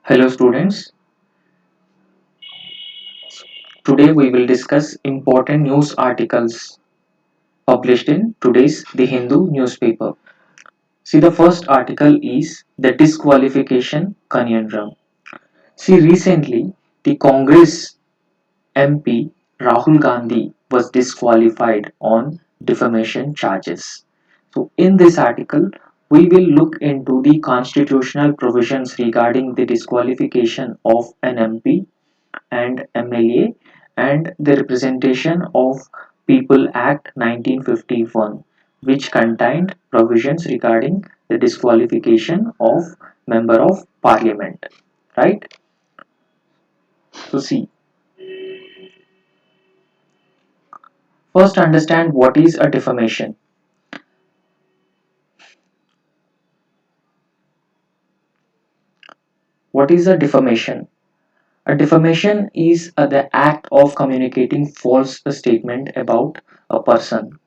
Hello students, today we will discuss important news articles published in today's The Hindu newspaper. See, the first article is the disqualification conundrum. See, recently the Congress MP Rahul Gandhi was disqualified on defamation charges. So in this article we will look into the constitutional provisions regarding the disqualification of an MP and MLA and the Representation of People Act 1951, which contained provisions regarding the disqualification of member of parliament. Right? So see, first understand what is a defamation. What is a defamation? A defamation is the act of communicating false statement about a person,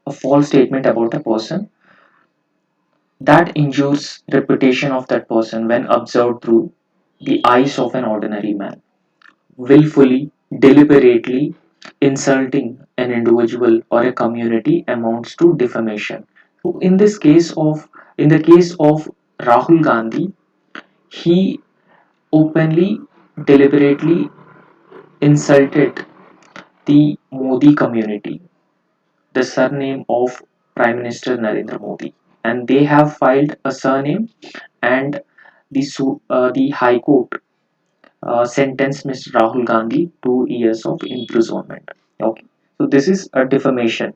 a false statement about a person that injures reputation of that person when observed through the eyes of an ordinary man. Willfully, deliberately insulting an individual or a community amounts to defamation. So in the case of Rahul Gandhi, he openly, deliberately insulted the Modi community, the surname of Prime Minister Narendra Modi, and they have filed a surname, and the High Court sentenced Mr. Rahul Gandhi 2 years of imprisonment. Okay, so this is a defamation,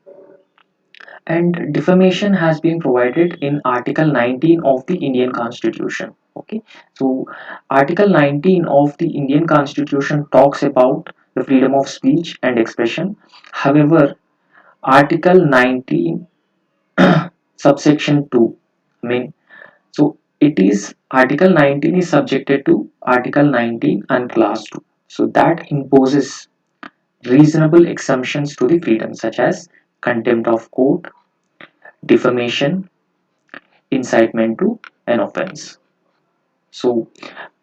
and defamation has been provided in Article 19 of the Indian Constitution. Okay, so Article 19 of the Indian Constitution talks about the freedom of speech and expression. However, Article 19 subsection 2, I mean, so it is Article 19 is subjected to Article 19 and Clause 2. So that imposes reasonable exemptions to the freedom such as contempt of court, defamation, incitement to an offense. So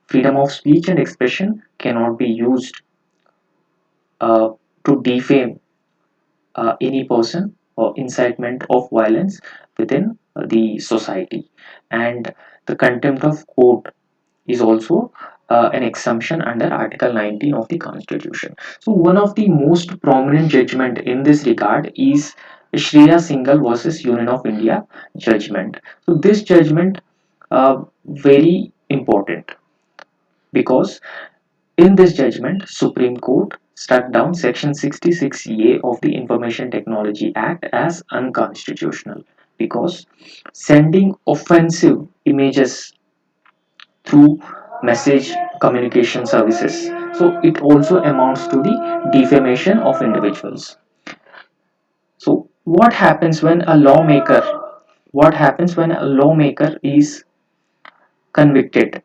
freedom of speech and expression cannot be used uh, to defame any person or incitement of violence within the society, and the contempt of court is also an exemption under Article 19 of the Constitution. So one of the most prominent judgment in this regard is Shreya Singhal versus Union of India judgment. So this judgment very important because in this judgment, Supreme Court struck down Section 66A of the Information Technology Act as unconstitutional because sending offensive images through message communication services. So it also amounts to the defamation of individuals. So what happens when a lawmaker is convicted?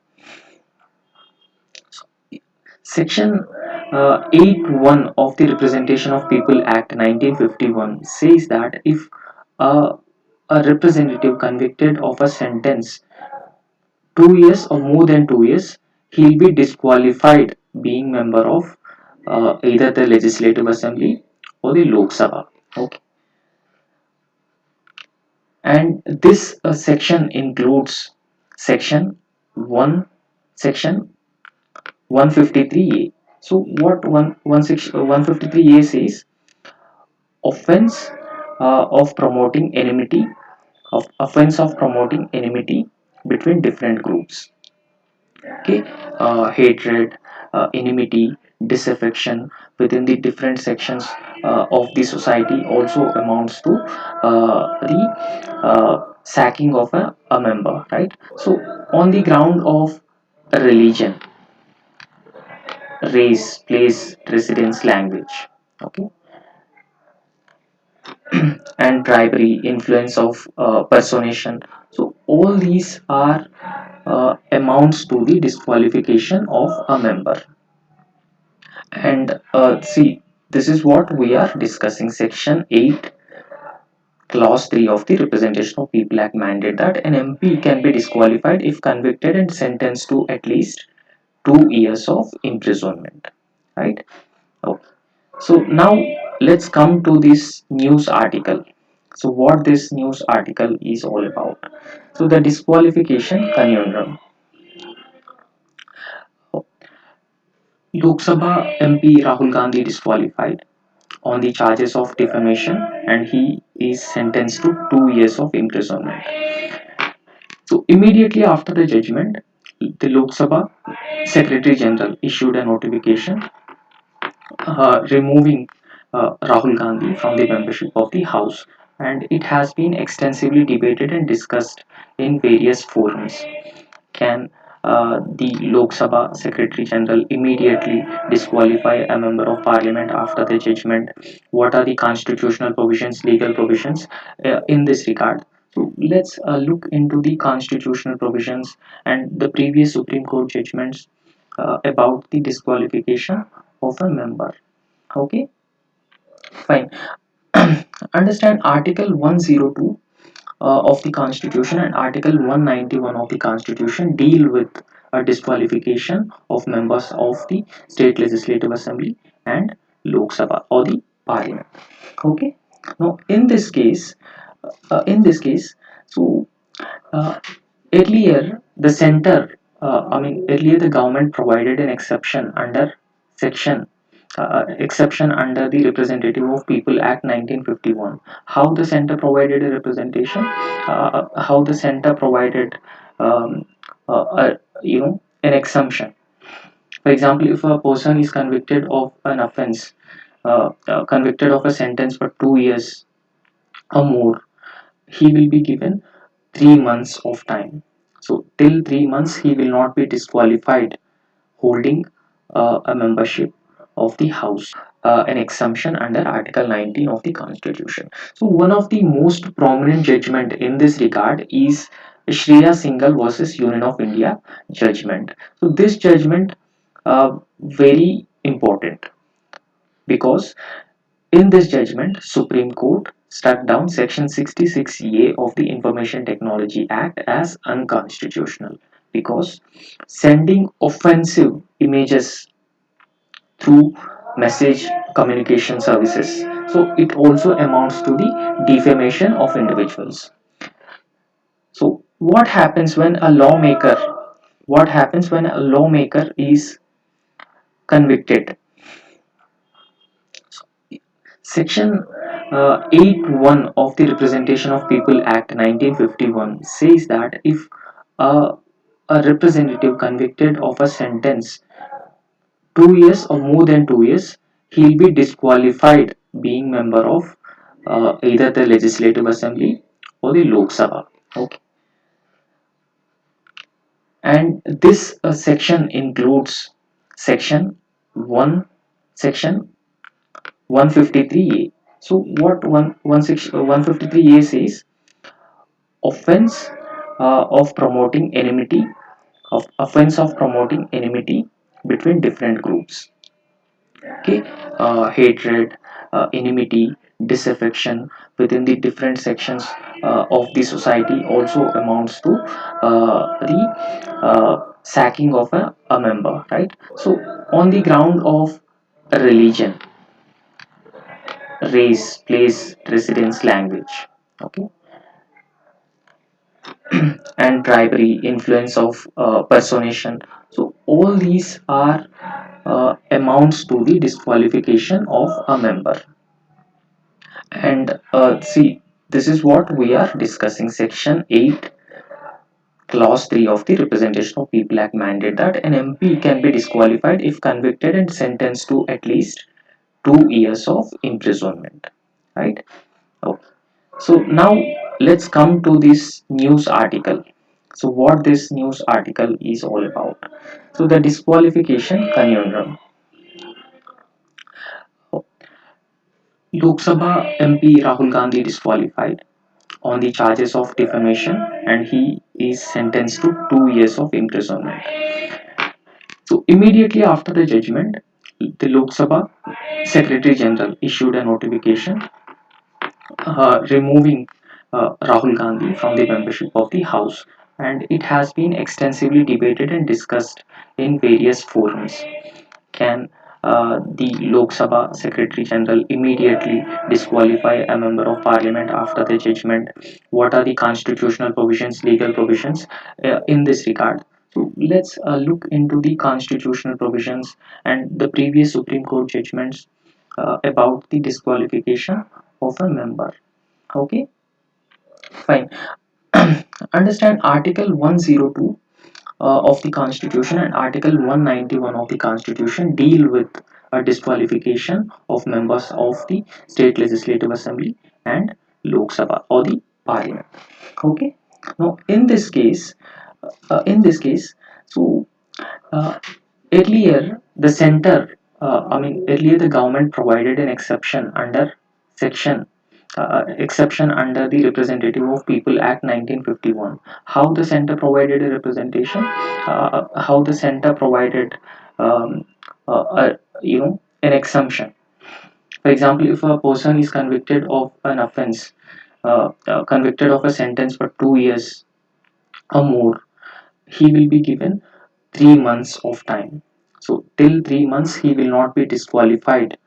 Section 8.1 of the Representation of People Act 1951 says that if a, a representative convicted of a sentence 2 years or more than 2 years, he'll be disqualified being member of either the Legislative Assembly or the Lok Sabha. Okay, and this section includes section 1, section 153A. So what 153A says? Offense of promoting enmity, of offense of promoting enmity between different groups. Okay, hatred, enmity, disaffection within the different sections of the society also amounts to the sacking of a member, right? So on the ground of religion, race, place, residence, language, okay, and bribery, influence of personation. So all these are amounts to the disqualification of a member. And see, this is what we are discussing. Section 8 Clause 3 of the Representation of People Act mandate that an MP can be disqualified if convicted and sentenced to at least 2 years of imprisonment. Right? Okay. So now let's come to this news article. So what this news article is all about. So the disqualification conundrum. Lok Sabha MP Rahul Gandhi disqualified on the charges of defamation and he is sentenced to 2 years of imprisonment. So immediately after the judgment, the Lok Sabha Secretary General issued a notification removing Rahul Gandhi from the membership of the House, and it has been extensively debated and discussed in various forums. Can the Lok Sabha Secretary General immediately disqualify a member of Parliament after the judgment? What are the constitutional provisions, legal provisions in this regard? So let's look into the constitutional provisions and the previous Supreme Court judgments about the disqualification of a member. Okay, fine. Understand Article 102 of the Constitution and Article 191 of the Constitution deal with a disqualification of members of the State Legislative Assembly and Lok Sabha or the Parliament. Okay. Now, in this case, so uh, earlier the earlier the government provided an section exception under the Representative of People Act 1951. How the center provided a representation, how the center provided um, an exemption. For example, if a person is convicted of an offense, convicted of a sentence for 2 years or more, he will be given 3 months of time. So till 3 months, he will not be disqualified holding a membership of the House, an exemption under Article 19 of the Constitution. So one of the most prominent judgment in this regard is Shreya Singhal versus Union of India judgment. So this judgment very important because in this judgment, Supreme Court struck down Section 66A of the Information Technology Act as unconstitutional because sending offensive images through message communication services. So it also amounts to the defamation of individuals. So what happens when a lawmaker is convicted? Section 8.1 of the Representation of People Act 1951 says that if a, a representative convicted of a sentence 2 years or more than 2 years, he'll be disqualified being member of either the Legislative Assembly or the Lok Sabha. Okay, and this section includes section 1, section 153A. So what 153A says? Offense of promoting enmity, of offense of promoting enmity between different groups. Okay, hatred, enmity, disaffection within the different sections of the society also amounts to the sacking of a member, right? So on the ground of religion, race, place, residence, language, okay, and bribery, influence of personation. So all these are amounts to the disqualification of a member. And see, this is what we are discussing. Section 8, Clause 3 of the Representation of People Act mandate that an MP can be disqualified if convicted and sentenced to at least 2 years of imprisonment. Right? Okay. So now let's come to this news article. So what this news article is all about. So the disqualification conundrum. Lok Sabha MP Rahul Gandhi disqualified on the charges of defamation and he is sentenced to 2 years of imprisonment. So immediately after the judgment, the Lok Sabha Secretary General issued a notification removing Rahul Gandhi from the membership of the House, and it has been extensively debated and discussed in various forums. Can the Lok Sabha Secretary General immediately disqualify a member of parliament after the judgment? What are the constitutional provisions, legal provisions in this regard? So let's look into the constitutional provisions and the previous Supreme Court judgments about the disqualification of a member. Okay, fine. Understand Article 102 of the Constitution and Article 191 of the Constitution deal with a disqualification of members of the State Legislative Assembly and Lok Sabha or the Parliament. Okay. Now, in this case, so uh, earlier the earlier the government provided an section exception under the Representative of People Act 1951. How the center provided a representation, how the center provided um, an exemption. For example, if a person is convicted of an offense, convicted of a sentence for 2 years or more, he will be given 3 months of time. So till 3 months, he will not be disqualified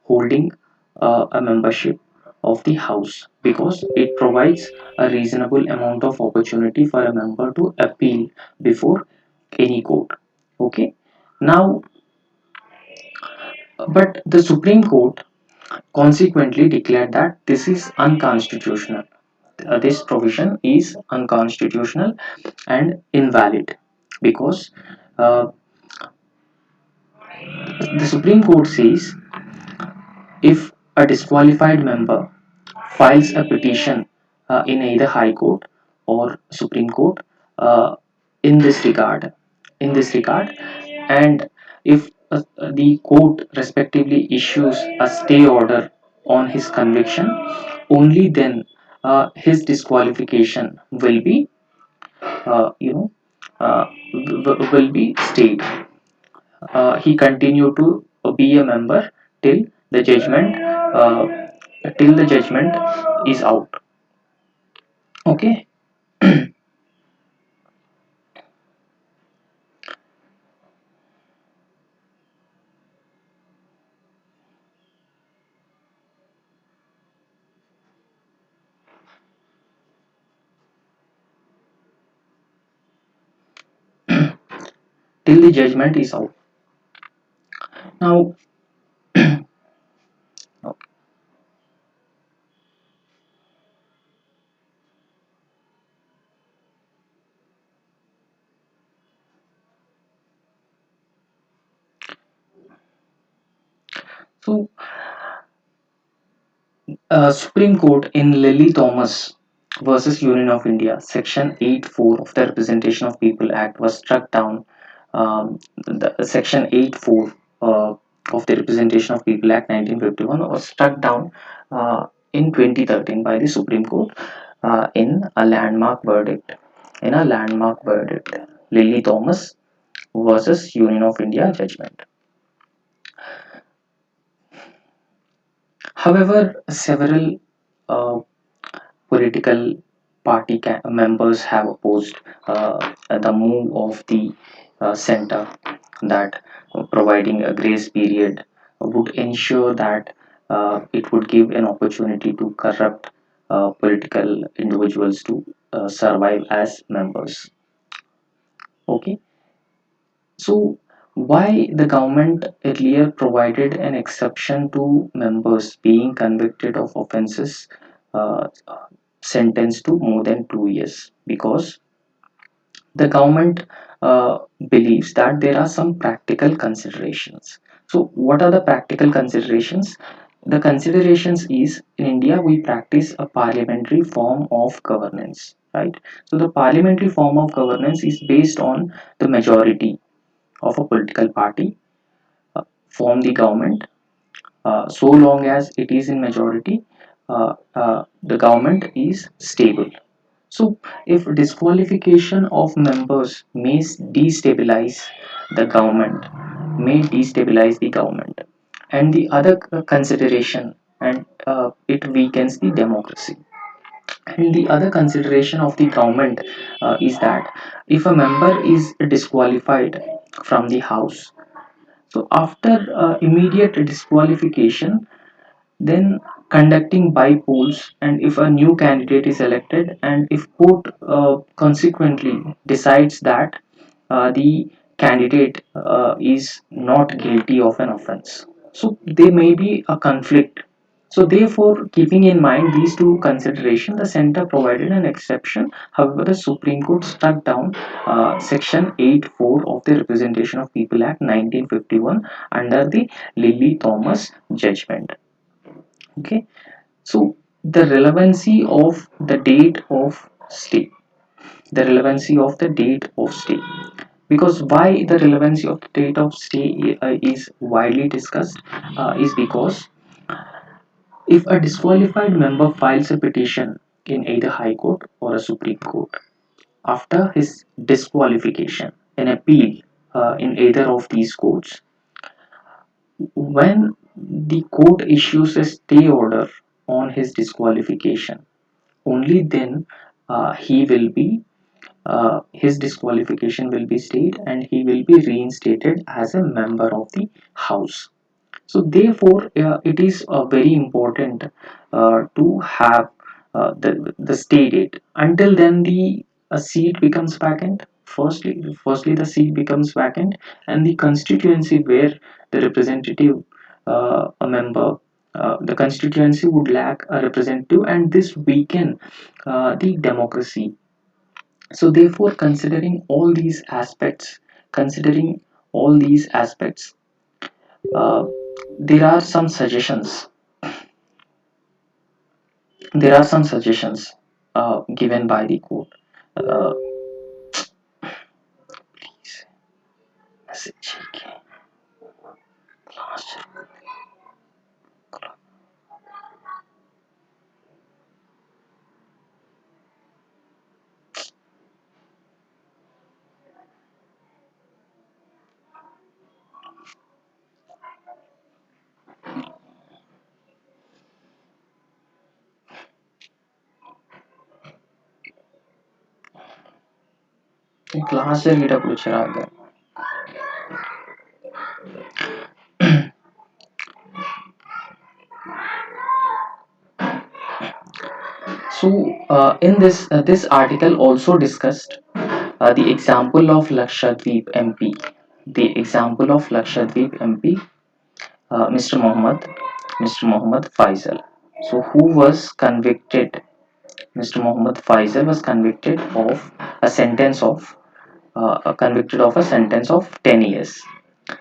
holding a membership of the house, because it provides a reasonable amount of opportunity for a member to appeal before any court. Okay. Now, but the Supreme Court consequently declared that this is unconstitutional. This provision is unconstitutional and invalid, because uh, the Supreme Court says if a disqualified member files a petition in either High Court or Supreme Court uh, in this regard, in this regard, and if the court respectively issues a stay order on his conviction, only then his disqualification will be, uh, you know, will be stayed. He continued to be a member till the judgment, is out. Okay. Till the judgment is out. Now, so Supreme Court in Lily Thomas versus Union of India, Section 8(4) of the Representation of People Act was struck down. The Section 8(4) of the Representation of People Act 1951 was struck down in 2013 by the Supreme Court in a landmark verdict. In a landmark verdict, Lily Thomas versus Union of India judgment. However, several uh, political party members have opposed the move of the center, that providing a grace period would ensure that it would give an opportunity to corrupt political individuals to survive as members. Okay. So, why the government earlier provided an exception to members being convicted of offences uh, sentenced to more than 2 years? Because the government uh, believes that there are some practical considerations. So, what are the practical considerations? The considerations is, in India we practice a parliamentary form of governance, right? So, the parliamentary form of governance is based on the majority of a political party form the government. So long as it is in majority, the government is stable. So if disqualification of members may destabilize the government, and the other consideration and it weakens the democracy. And the other consideration of the government is that if a member is disqualified from the house, so after immediate disqualification, then conducting by polls, and if a new candidate is elected, and if court consequently decides that the candidate is not guilty of an offense, so there may be a conflict. So therefore, keeping in mind these two considerations, the center provided an exception. However, the Supreme Court struck down section 8(4) of the Representation of People Act 1951 under the Lilly Thomas judgment. Okay, so the relevancy of the date of stay, the relevancy of the date of stay, because why the relevancy of the date of stay is widely discussed, is because if a disqualified member files a petition in either High Court or a Supreme Court after his disqualification, an appeal in either of these courts, when the court issues a stay order on his disqualification, only then he will be his disqualification will be stayed and he will be reinstated as a member of the house. So therefore it is very important to have the stay date. Until then, the a seat becomes vacant. Firstly the seat becomes vacant, and the constituency where the representative a member, the constituency would lack a representative, and this weaken the democracy. So therefore, considering all these aspects, uh, there are some suggestions. There are some suggestions given by the court. Uh, Please, message. Class So in this article also discussed the example of Lakshadweep MP. The example of Lakshadweep MP, Mr. Mohammed Faisal. So who was convicted? Mr. Mohammed Faisal was convicted of a sentence of convicted of a sentence of 10 years.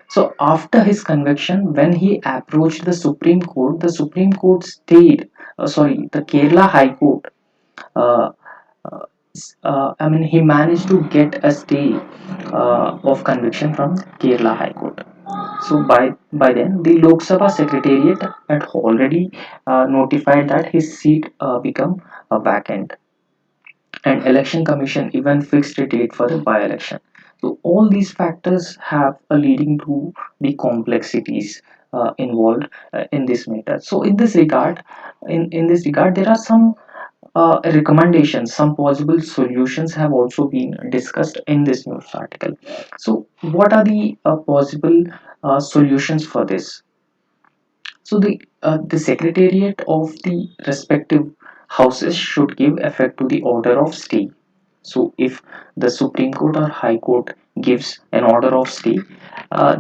So after his conviction, when he approached the Supreme Court stayed. The Kerala High Court. Uh, I mean, he managed to get a stay of conviction from Kerala High Court. So by then, the Lok Sabha Secretariat had already notified that his seat become vacant, and Election Commission even fixed a date for the by-election. So all these factors have a leading to the complexities involved in this matter. So in this regard, there are some recommendations, some possible solutions have also been discussed in this news article. So what are the possible solutions for this? So the secretariat of the respective houses should give effect to the order of stay. So if the Supreme Court or High Court gives an order of stay,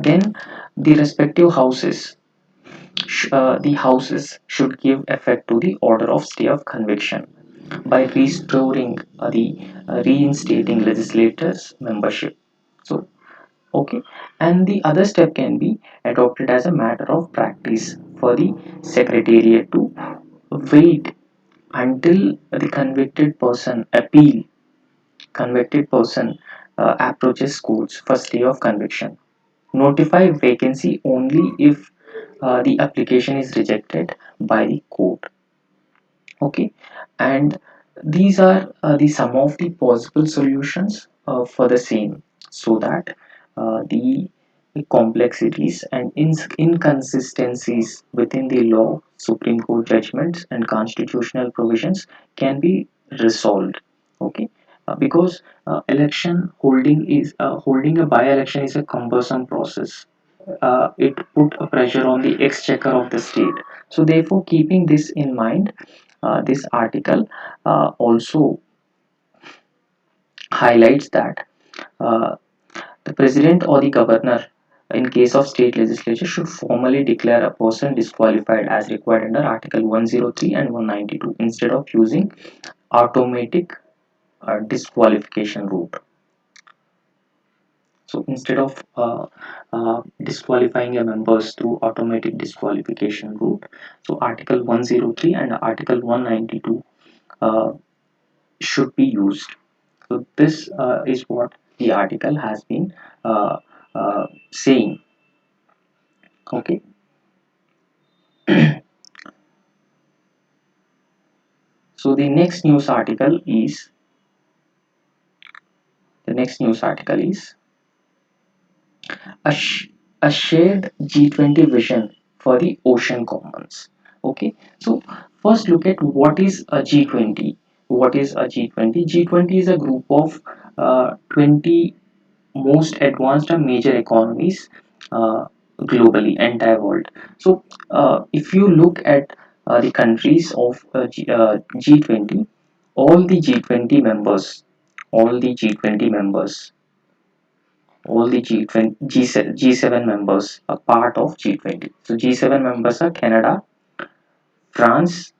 then the respective houses, the houses should give effect to the order of stay of conviction by restoring the reinstating legislators membership. So okay, and the other step can be adopted as a matter of practice for the secretariat to wait until the convicted person approaches courts for stay of conviction. Notify vacancy only if the application is rejected by the court. Okay, and these are the some of the possible solutions for the same, so that the complexities and inconsistencies within the law, Supreme Court judgments, and constitutional provisions can be resolved. Okay, because election holding a by-election is a cumbersome process. It put a pressure on the exchequer of the state. So therefore, keeping this in mind, this article also highlights that uh, the president or the governor, in case of state legislature, should formally declare a person disqualified as required under Article 103 and 192 instead of using automatic disqualification route. So instead of disqualifying your members through automatic disqualification route, so Article 103 and Article 192 uh, should be used. So this is what the article has been uh, saying. Okay. So the next news article is a, sh- a shared G20 vision for the ocean commons. Okay, so first look at what is a G20. What is a G20? G20 is a group of 20 most advanced and major economies globally, entire world. So if you look at the countries of G20, all the G20 members, all the G20 members all the G20, G7 members are part of G20. So G7 members are Canada, France,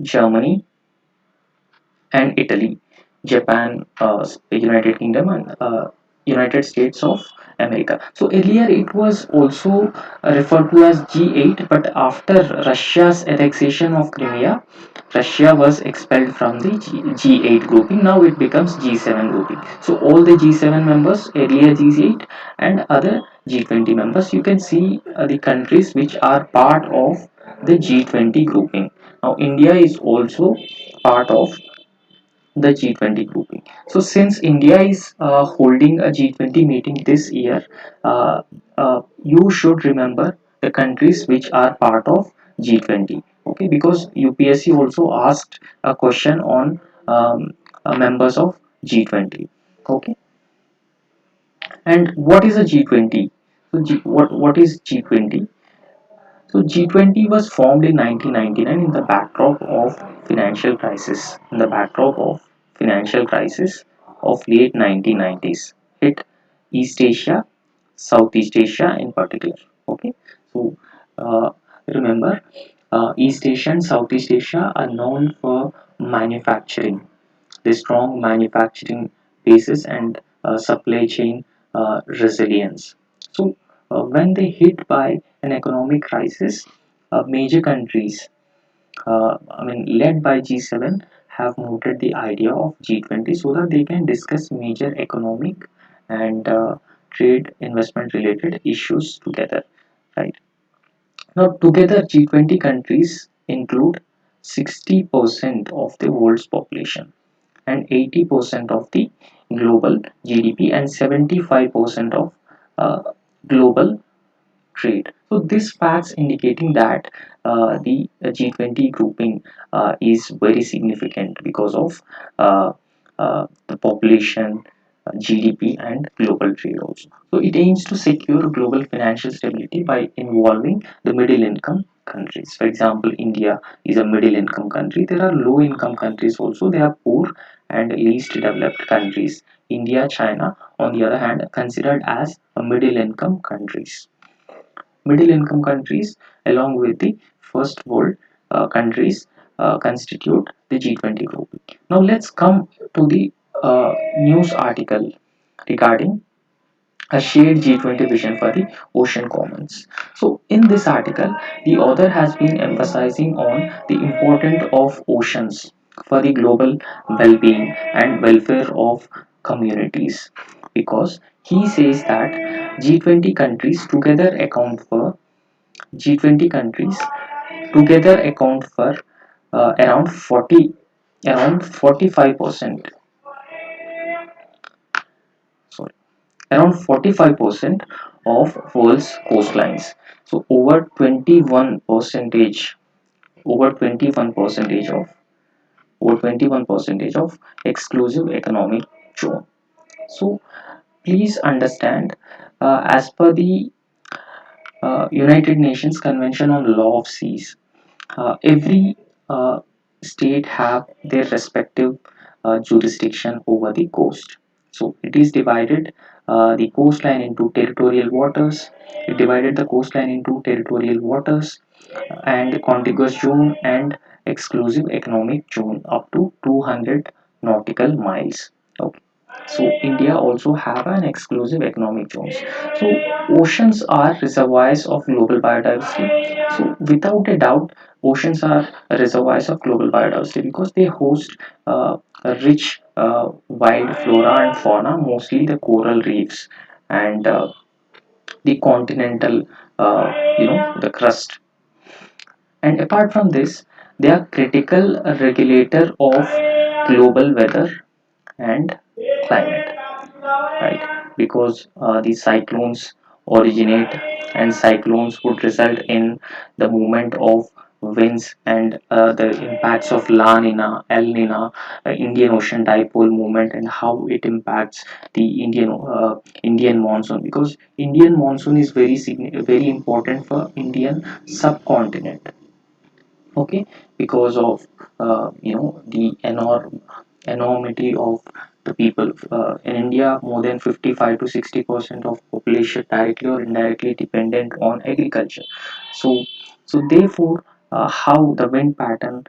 Germany, and Italy, Japan, United Kingdom, and United States of America. So earlier it was also referred to as G8, but after Russia's annexation of Crimea, Russia was expelled from the G8 grouping. Now it becomes G7 grouping. So all the G7 members, earlier G8, and other G20 members, you can see the countries which are part of the G20 grouping. Now India is also part of the G20 grouping. So since India is holding a G20 meeting this year, you should remember the countries which are part of G20. Okay, because UPSC also asked a question on members of G20. Okay, and what is a G20? So what is G20? So G20 was formed in 1999 in the backdrop of financial crisis. In the backdrop of financial crisis of late 1990s, hit East Asia, Southeast Asia in particular. Okay, so uh, remember, East Asia and Southeast Asia are known for manufacturing, the strong manufacturing basis and supply chain resilience. So, when they hit by an economic crisis, major countries, led by G7, have mooted the idea of G20 so that they can discuss major economic and trade investment related issues together. Right now, together G20 countries include 60% of the world's population and 80% of the global GDP and 75% of global trade. So this facts indicating that the G20 grouping is very significant because of the population, GDP, and global trade also. So it aims to secure global financial stability by involving the middle income countries. For example, India is a middle income country. There are low income countries also. They are poor and least developed countries. India, China, on the other hand, considered as a middle income countries. Middle income countries, along with the first world countries, constitute the G20 group. Now let's come to the news article regarding a shared G20 vision for the ocean commons. So in this article, the author has been emphasizing on the importance of oceans for the global well-being and welfare of communities, because he says that G20 countries together account for G20 countries together account for around 45%, sorry, around 45% of world's coastlines. So over 21 percentage of over 21 percentage of exclusive economic zone. So please understand, as per the United Nations Convention on Law of Seas, every uh, state have their respective jurisdiction over the coast. So it is divided the coastline into territorial waters. It divided the coastline into territorial waters and contiguous zone and exclusive economic zone up to 200 nautical miles. Okay. So India also have an exclusive economic zones. So oceans are reservoirs of global biodiversity. So without a doubt, oceans are reservoirs of global biodiversity because they host a rich wild flora and fauna, mostly the coral reefs and the continental, the crust. And apart from this, they are critical regulator of global weather and climate, right? Because the cyclones originate, and cyclones would result in the movement of winds and the impacts of La Nina, El Nina, Indian Ocean dipole movement, and how it impacts the Indian monsoon. Because Indian monsoon is very important for Indian subcontinent. Okay, because of the enormity of the people in India. More than 55 to 60% of population directly or indirectly dependent on agriculture. So therefore, how the wind pattern,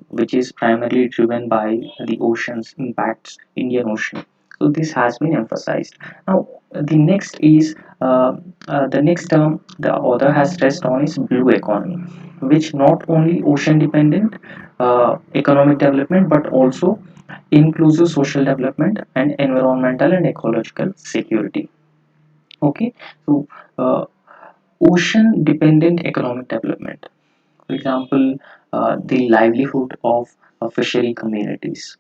which is primarily driven by the oceans, impacts Indian Ocean. So this has been emphasized. Now the next is the next term the author has stressed on is blue economy, which not only ocean dependent economic development but also inclusive social development and environmental and ecological security. Okay, so uh, ocean dependent economic development, for example, the livelihood of fishery communities.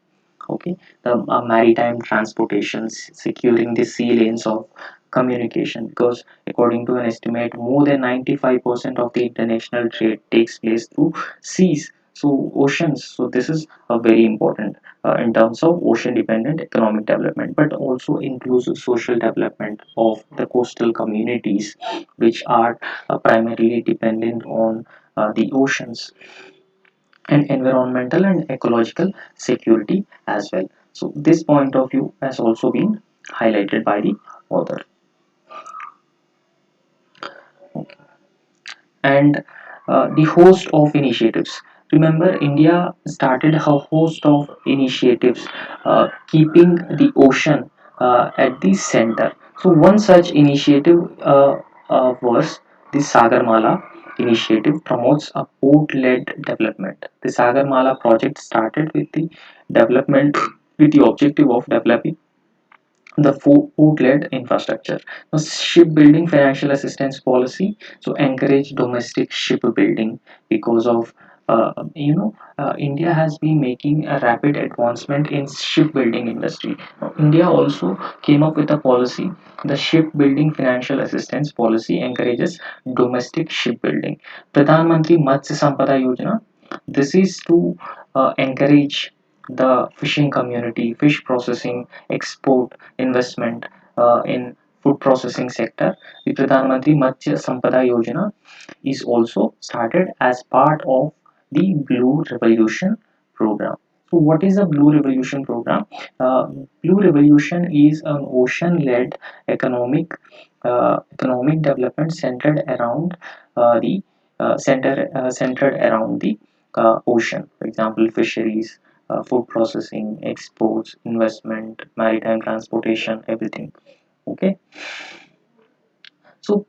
Okay, the maritime transportations, securing the sea lanes of communication, because according to an estimate, more than 95% of the international trade takes place through seas, so oceans. So this is a very important in terms of ocean dependent economic development, but also inclusive social development of the coastal communities, which are primarily dependent on the oceans, and environmental and ecological security as well. So this point of view has also been highlighted by the author. Okay. And the host of initiatives. Remember, India started a host of initiatives, keeping the ocean at the center. So one such initiative was the Sagarmala initiative, promotes a port-led development. The Sagarmala project started with the development with the objective of developing the port-led infrastructure. Now, shipbuilding financial assistance policy, so encourage domestic shipbuilding because of India has been making a rapid advancement in shipbuilding industry. Now, India also came up with a policy. The shipbuilding financial assistance policy encourages domestic shipbuilding. Pradhan Mantri Matsya Sampada Yojana. This is to encourage the fishing community, fish processing, export, investment in food processing sector. The Pradhan Mantri Matsya Sampada Yojana is also started as part of the Blue Revolution program. So what is the Blue Revolution program? Uh, Blue Revolution is an ocean-led economic development centered around centered around the ocean. For example, fisheries, food processing, exports, investment, maritime transportation, everything. Okay, so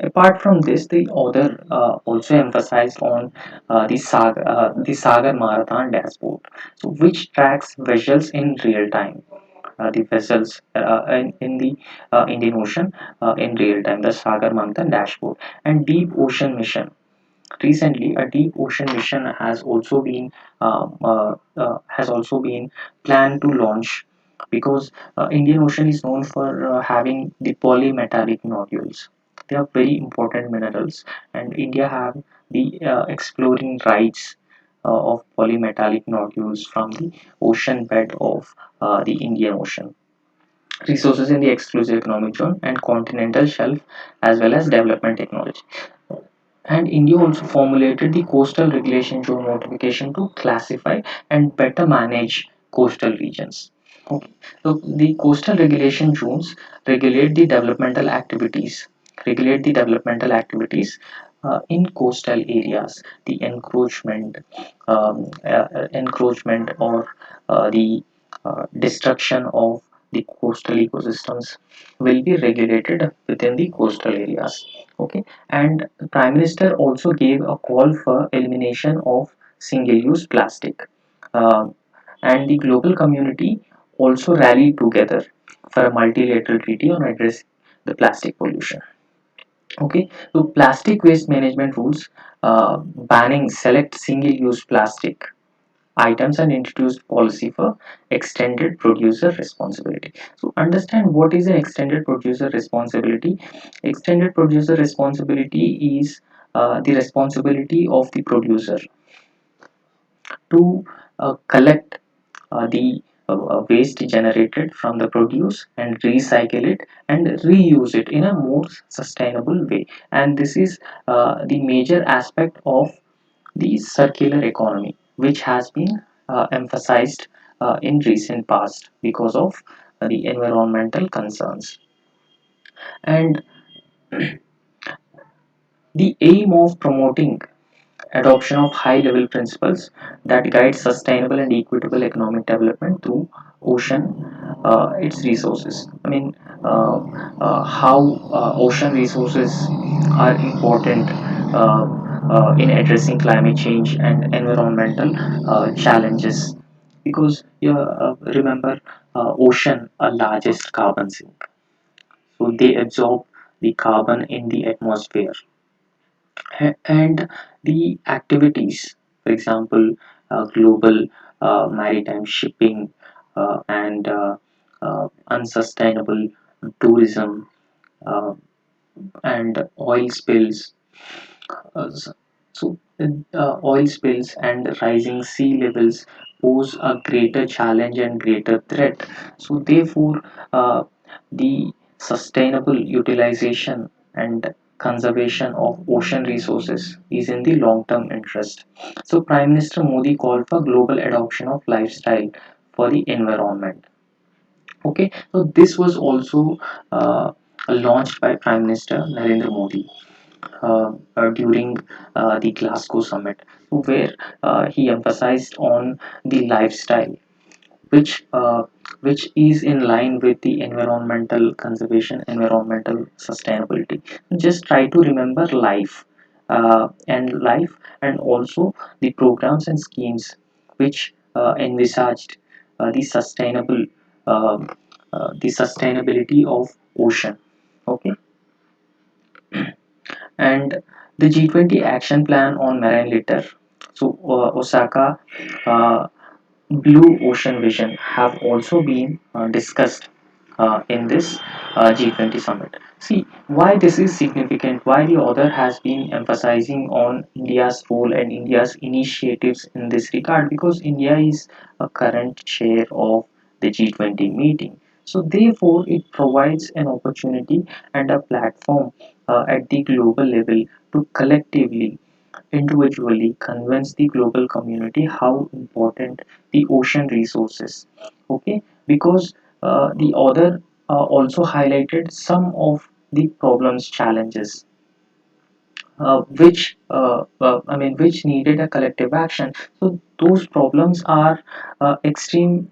apart from this, the author also emphasized on the Sagar Marathon dashboard, so which tracks vessels in real time. The vessels in the Indian Ocean in real time, the Sagar Marathon dashboard, and Deep Ocean Mission. Recently, a deep ocean mission has also been planned to launch because Indian Ocean is known for having the polymetallic nodules. They are very important minerals, and India have the exploring rights of polymetallic nodules from the ocean bed of the Indian Ocean. Resources in the exclusive economic zone and continental shelf, as well as development technology. And India also formulated the coastal regulation zone notification to classify and better manage coastal regions. Okay. So the coastal regulation zones regulate the developmental activities in coastal areas. The encroachment or the destruction of the coastal ecosystems will be regulated within the coastal areas. Okay, and the Prime Minister also gave a call for elimination of single-use plastic. Uh, and the global community also rallied together for a multilateral treaty on addressing the plastic pollution. Okay, so plastic waste management rules banning select single-use plastic items and introduced policy for extended producer responsibility. So understand what is an extended producer responsibility. Extended producer responsibility is the responsibility of the producer to collect waste generated from the produce and recycle it and reuse it in a more sustainable way. And this is the major aspect of the circular economy, which has been emphasized in recent past because of the environmental concerns. And the aim of promoting adoption of high-level principles that guide sustainable and equitable economic development through ocean, its resources. I mean, how ocean resources are important in addressing climate change and environmental challenges. Because remember, ocean are largest carbon sink, so they absorb the carbon in the atmosphere. And the activities, for example, global maritime shipping and unsustainable tourism uh, and oil spills. Uh, so, Oil spills and rising sea levels pose a greater challenge and greater threat. So, therefore, the sustainable utilization and conservation of ocean resources is in the long term interest. So, Prime Minister Modi called for global adoption of lifestyle for the environment. Okay, so this was also launched by Prime Minister Narendra Modi during the Glasgow summit, where he emphasized on the lifestyle, which uh, which is in line with the environmental conservation, environmental sustainability. Just try to remember life, and also the programs and schemes which envisaged the um the sustainability of ocean. Okay, and the G20 action plan on marine litter. So, Osaka Blue Ocean Vision have also been discussed in this G20 summit. See why this is significant, why the author has been emphasizing on India's role and India's initiatives in this regard, because India is a current chair of the G20 meeting. So, therefore, it provides an opportunity and a platform at the global level to collectively individually convince the global community how important the ocean resources. Okay, because the author also highlighted some of the problems, challenges, which needed a collective action. So those problems are extreme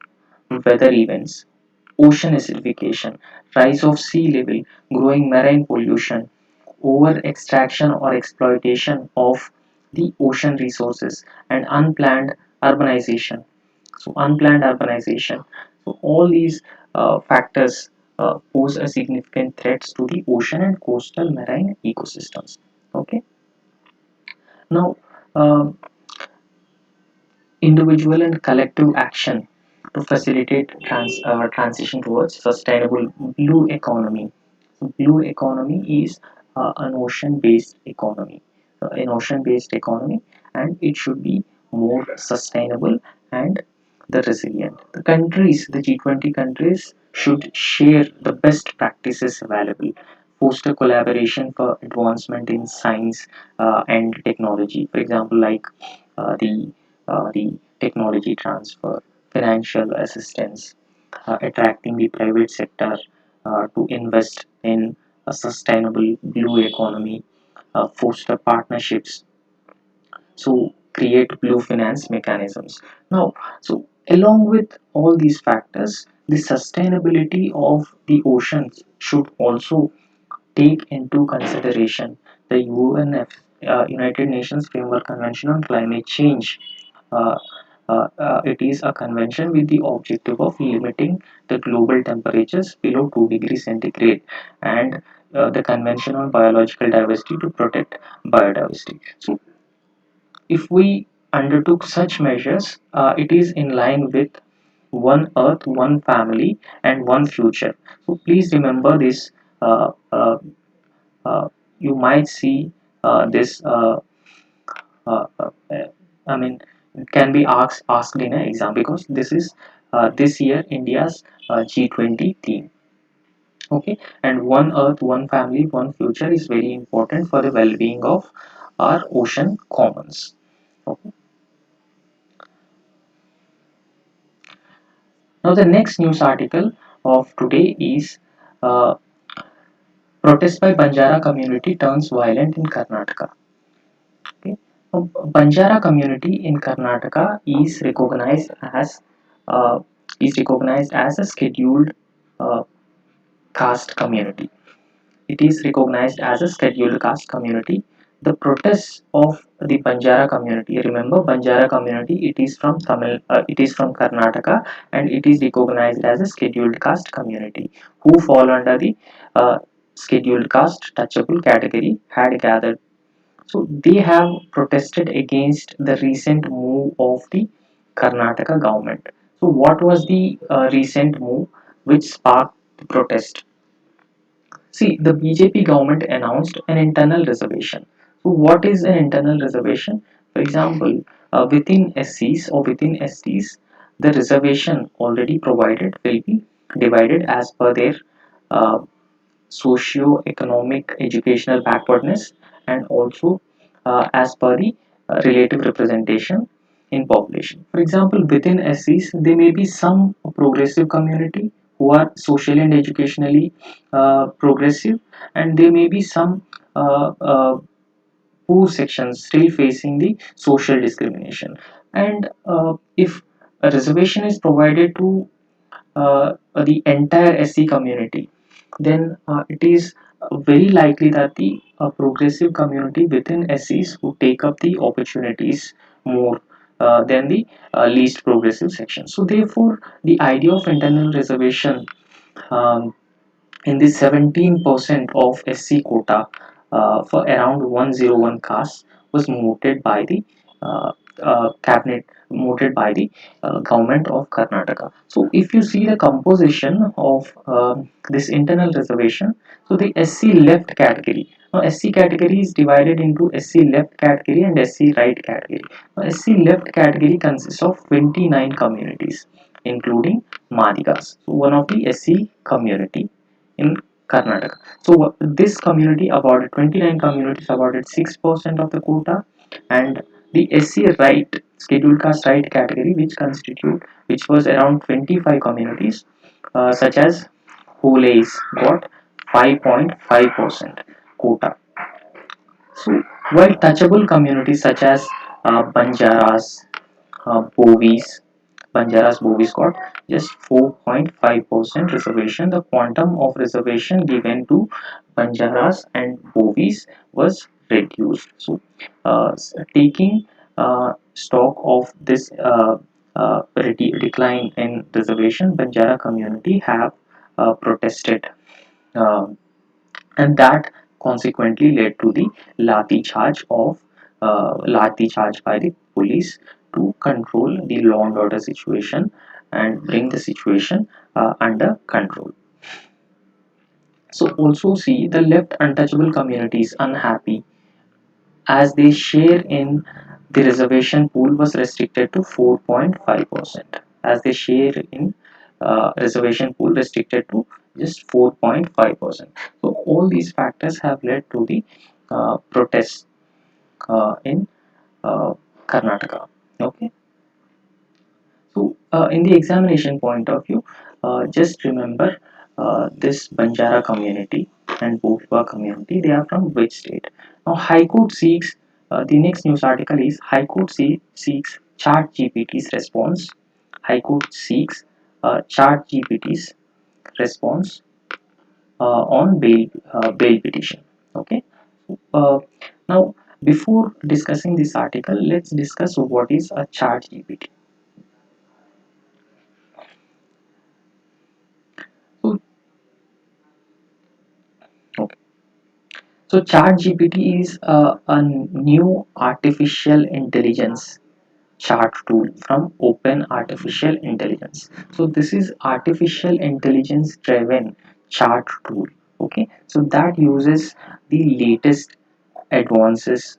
weather events, ocean acidification, rise of sea level, growing marine pollution, over extraction or exploitation of the ocean resources, and unplanned urbanization. So, unplanned urbanization. So, all these factors pose a significant threats to the ocean and coastal marine ecosystems. Okay. Now, um individual and collective action. to facilitate transition towards sustainable blue economy. So blue economy is an ocean-based economy, and it should be more sustainable and the resilient. The countries, the G20 countries, should share the best practices available, foster collaboration for advancement in science and technology. For example, like the technology transfer, financial assistance, attracting the private sector to invest in a sustainable blue economy, foster partnerships, so create blue finance mechanisms. Now, so along with all these factors, the sustainability of the oceans should also take into consideration the United Nations Framework Convention on Climate Change. Uh, it is a convention with the objective of limiting the global temperatures below 2 degrees centigrade, and the Convention on Biological Diversity to protect biodiversity. So if we undertook such measures, it is in line with one earth, one family, and one future. So please remember this. Uh, uh, you might see this. I mean, it can be asked in an exam, because this is this year India's G20 theme. Okay, and one earth, one family, one future is very important for the well-being of our ocean commons. Okay. Now, the next news article of today is uh, protest by Banjara community turns violent in Karnataka. Okay. Now, Banjara community in Karnataka uh, is recognized as a scheduled uh, caste community. It is recognized as a scheduled caste community. The protests of the Banjara community. Remember, Banjara community. It is from Tamil. It is from Karnataka, and it is recognized as a scheduled caste community who fall under the uh, scheduled caste touchable category. Had gathered. So they have protested against the recent move of the Karnataka government. So what was the recent move which sparked the protest? See, the BJP government announced an internal reservation. So, what is an internal reservation? For example, within SCs or within STs, the reservation already provided will be divided as per their uh, socio-economic educational backwardness, and also as per the relative representation in population. For example, within SCs, there may be some progressive community who are socially and educationally progressive, and there may be some poor sections still facing the social discrimination. And if a reservation is provided to the entire SC community, then it is very likely that the progressive community within SCs would take up the opportunities more than the least progressive section. So, therefore, the idea of internal reservation um, in the 17% of SC quota for around 101 castes was mooted by the cabinet, mooted by the government of Karnataka. So, if you see the composition of this internal reservation, so the SC left category. Now, SC category is divided into SC left category and SC right category. Now, SC left category consists of 29 communities, including Madigas, so one of the SC community in Karnataka. So this community awarded 29 communities awarded 6% of the quota, and the SC right scheduled caste right category, which was around 25 communities such as Holeis got 5.5% quota. So while touchable communities such as Banjaras, Bovis, Banjaras Bovis got just 4.5% reservation. The quantum of reservation given to Banjaras and Bovis was reduced. So, taking stock of this decline in reservation, Banjara community have protested, um and that consequently led to the lathi charge by the police to control the law and order situation, and bring the situation under control. So also see the left untouchable communities unhappy as they share in the reservation pool was restricted to 4.5%, as they share in reservation pool restricted to just 4.5%. So all these factors have led to the protests in uh, Karnataka. Okay. So, in the examination point of view, just remember this Banjara community and Bhojpur community, they are from which state? Now, High Court seeks, the next news article is High Court seeks Chat GPT's response. High Court seeks Chat GPT's response on bail petition. Okay. Uh, Now, before discussing this article, let's discuss what is a Chat GPT. So, okay. So ChatGPT is a new artificial intelligence chart tool from Open Artificial Intelligence. So this is artificial intelligence driven chart tool. Okay, so that uses the latest advances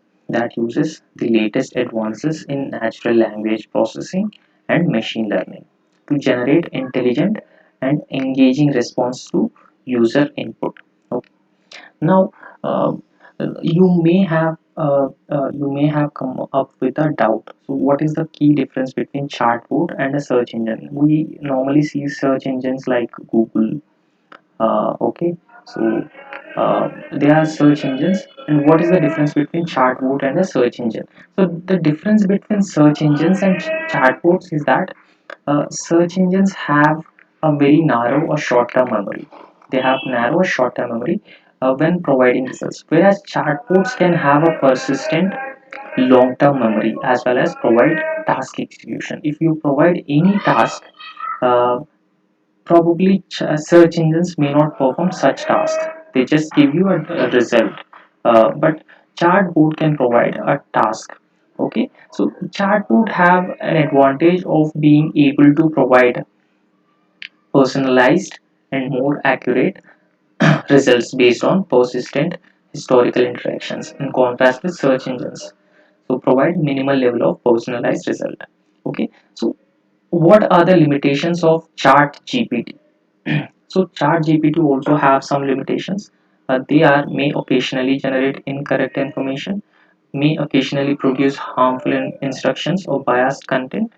in natural language processing and machine learning to generate intelligent and engaging response to user input. Okay. Now, uh, you may have come up with a doubt. So, what is the key difference between chatbot and a search engine? We normally see search engines like Google. Okay, so they are search engines. And what is the difference between chatbot and a search engine? So, the difference between search engines and chatbots is that search engines have a very narrow or short-term memory. They have narrow or short-term memory when providing results, whereas chatbots can have a persistent long-term memory as well as provide task execution. If you provide any task, uh, probably search engines may not perform such tasks. They just give you a result, but chatbot can provide a task. Okay, so chatbot have an advantage of being able to provide personalized and more accurate results based on persistent historical interactions in contrast with search engines, so provide minimal level of personalized result. Okay, so what are the limitations of chat gpt? So chat gpt also have some limitations. They are may occasionally generate incorrect information, may occasionally produce harmful instructions or biased content,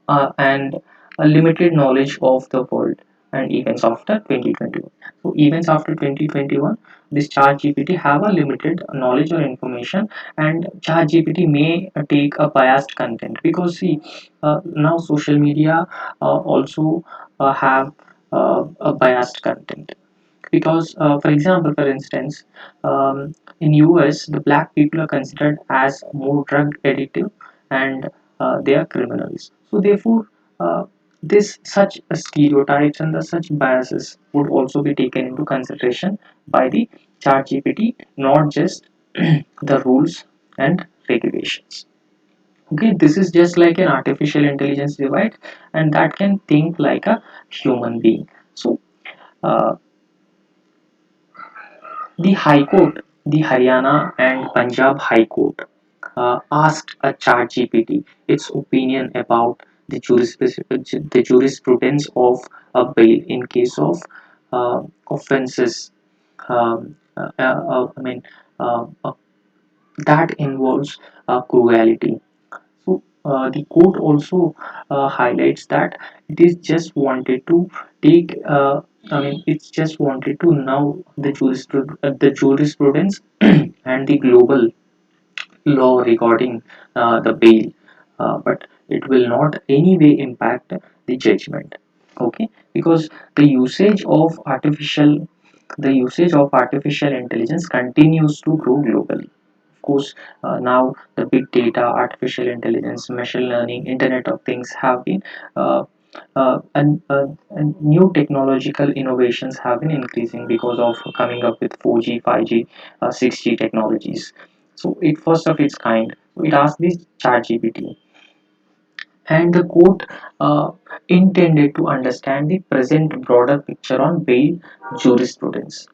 and a limited knowledge of the world and events after 2021. So events after 2021, this ChatGPT have a limited knowledge or information, and ChatGPT may take a biased content because see, now social media also have a biased content because for example, for instance, in US the black people are considered as more drug addictive and they are criminals, so therefore this such stereotypes and the such biases would also be taken into consideration by the chat gpt, not just the rules and regulations. Okay, this is just like an artificial intelligence device and that can think like a human being. So uh, the High Court, the Haryana and Punjab High Court, asked a ChatGPT its opinion about the jurisprudence of a bail in case of offences. I mean, that involves cruelty. So the court also highlights that it is just wanted to take. It's just wanted to know the jurisprudence and the global law regarding the bail, but it will not anyway impact the judgment. Okay, because the usage of artificial intelligence continues to grow globally. Of course, now the big data, artificial intelligence, machine learning, Internet of Things have been and new technological innovations have been increasing because of coming up with 4G, 5G, 6G technologies. So it first of its kind. So it asked this ChatGPT And the quote intended to understand the present broader picture on bail jurisprudence.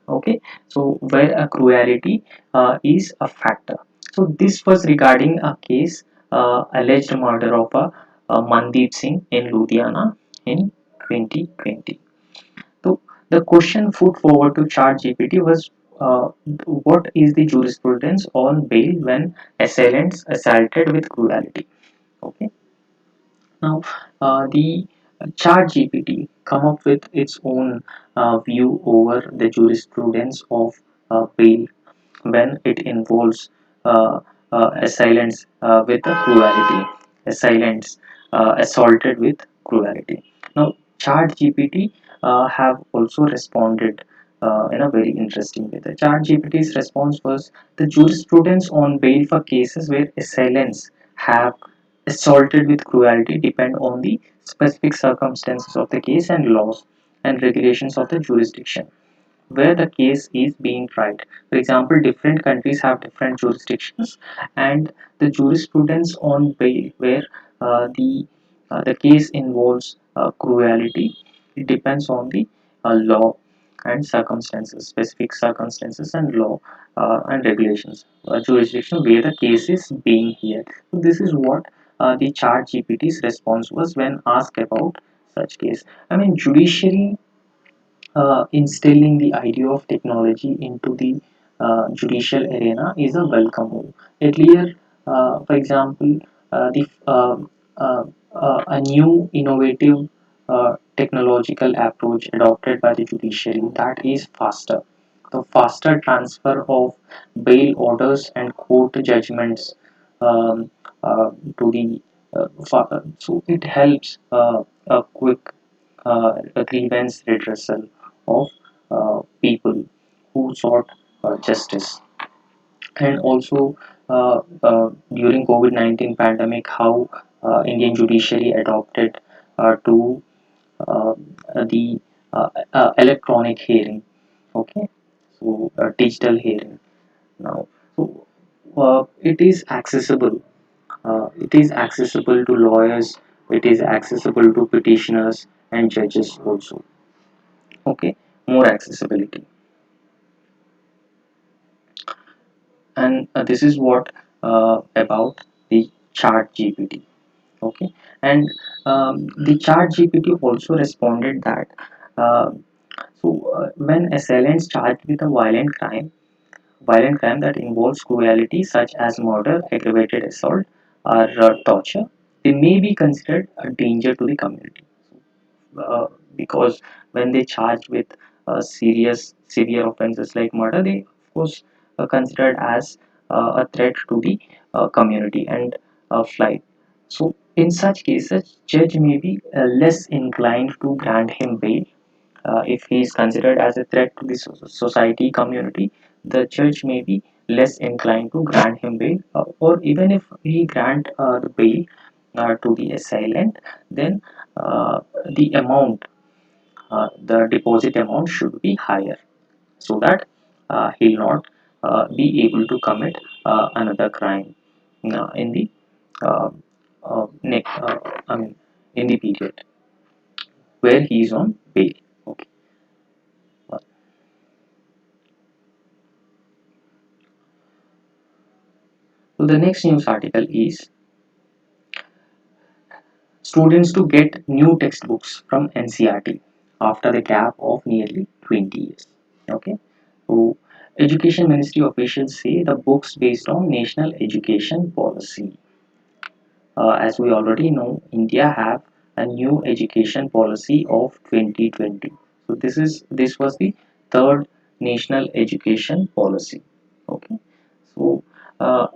Okay, so where a cruelty is a factor. So this was regarding a case, alleged murder of a Mandeep Singh in Ludhiana in 2020. So the question put forward to ChatGPT was, what is the jurisprudence on bail when assailants assaulted with cruelty? Okay, now the ChatGPT come up with its own view over the jurisprudence of bail when it involves assailants with a cruelty, assailants assaulted with cruelty. Now, ChatGPT have also responded in a very interesting way. The ChatGPT's response was, the jurisprudence on bail for cases where assailants have assaulted with cruelty depend on the specific circumstances of the case and laws and regulations of the jurisdiction where the case is being tried. For example, different countries have different jurisdictions, and the jurisprudence on bail, where the case involves cruelty, it depends on the law and circumstances, specific circumstances and law and regulations, jurisdiction where the case is being heard. So this is what the Chat GPT's response was when asked about such case. I mean, judiciary instilling the idea of technology into the judicial arena is a welcome move. Earlier, for example, the a new innovative technological approach adopted by the judiciary, that is faster. The faster transfer of bail orders and court judgments um, to the so it helps a quick a grievance redressal of people who sought justice. And also during COVID-19 pandemic, how Indian judiciary adopted to uh, the electronic hearing. Okay, so digital hearing now. So it is accessible. It is accessible to lawyers. It is accessible to petitioners and judges also. Okay, more accessibility. And this is what about the Chat GPT. Okay, and the Chat GPT also responded that uh, when assailants charged with a violent crime that involves cruelty such as murder, aggravated assault, or torture, they may be considered a danger to the community. uh, because when they charge with severe offenses like murder, they of course are considered as a threat to the community and flight. So in such cases, judge may be less inclined to grant him bail if he is considered as a threat to the society community. The judge may be less inclined to grant him bail, or even if he grant the bail to the assailant, then uh, the deposit amount should be higher so that he'll not be able to commit another crime in the uh, next, I mean, in the period where he is on bail. Okay. So the next news article is, students to get new textbooks from NCRT after the gap of nearly 20 years. Okay. So Education Ministry officials say the books based on National Education Policy. As we already know, India have a new education policy of 2020. So this was the third national education policy. Okay. So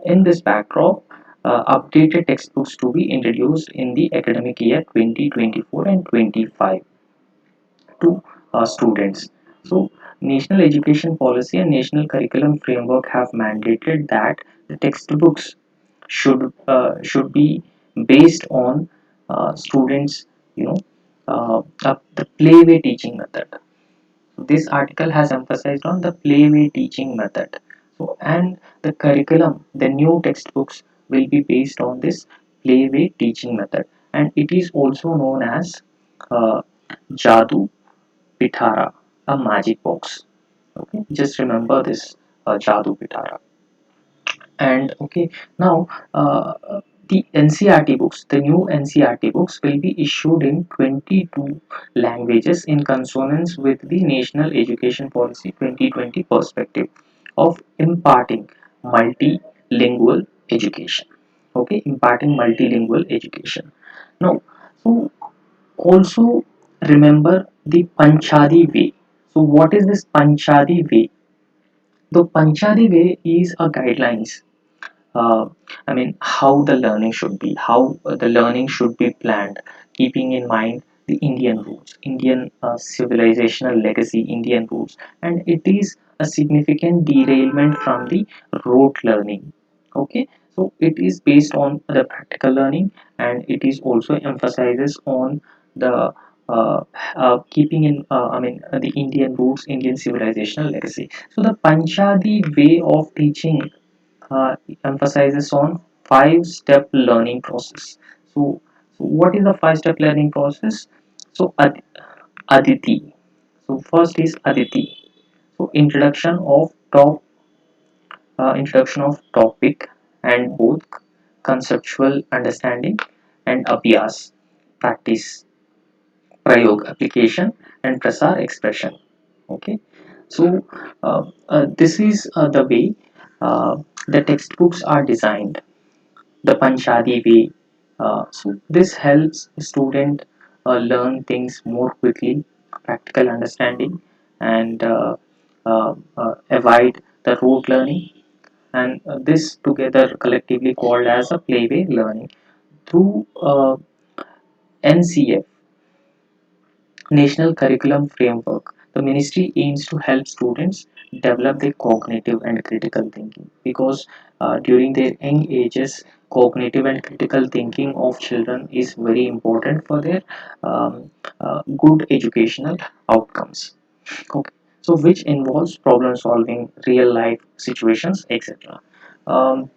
in this backdrop, updated textbooks to be introduced in the academic year 2024 and 25 to students. So National Education Policy and National Curriculum Framework have mandated that the textbooks should be based on students, you know, the playway teaching method. This article has emphasized on the playway teaching method. So and the curriculum, the new textbooks will be based on this playway teaching method, and it is also known as uh, Jadu Pitara, a magic box. Okay, just remember this, Jadu Pitara. And okay, now the NCRT books, the new NCRT books will be issued in 22 languages in consonance with the National Education Policy 2020 perspective of imparting multilingual education. Okay, imparting multilingual education. Now, so also remember the Panchadi way. So what is this Panchadi way? The Panchadi way is a guidelines, uh, how the learning should be, how the learning should be planned, keeping in mind the Indian roots, Indian civilizational legacy, Indian roots, and it is a significant derailment from the rote learning. Okay, so it is based on the practical learning, and it is also emphasizes on the keeping in the Indian roots, Indian civilizational legacy. So the Panchadi way of teaching uh, emphasizes on five-step learning process. So what is the five-step learning process? So Aditi. So first is Aditi. So introduction of topic and both conceptual understanding, and Abhyas, practice, Prayog, application, and Prasar, expression. Okay. So this is the way the textbooks are designed, the Panchadi way. So this helps student learn things more quickly, practical understanding, and avoid the rote learning. And this together collectively called as a playway learning through NCF, National Curriculum Framework. The ministry aims to help students develop their cognitive and critical thinking, because during their young ages, cognitive and critical thinking of children is very important for their good educational outcomes. Okay, so which involves problem solving, real life situations, etc. Um,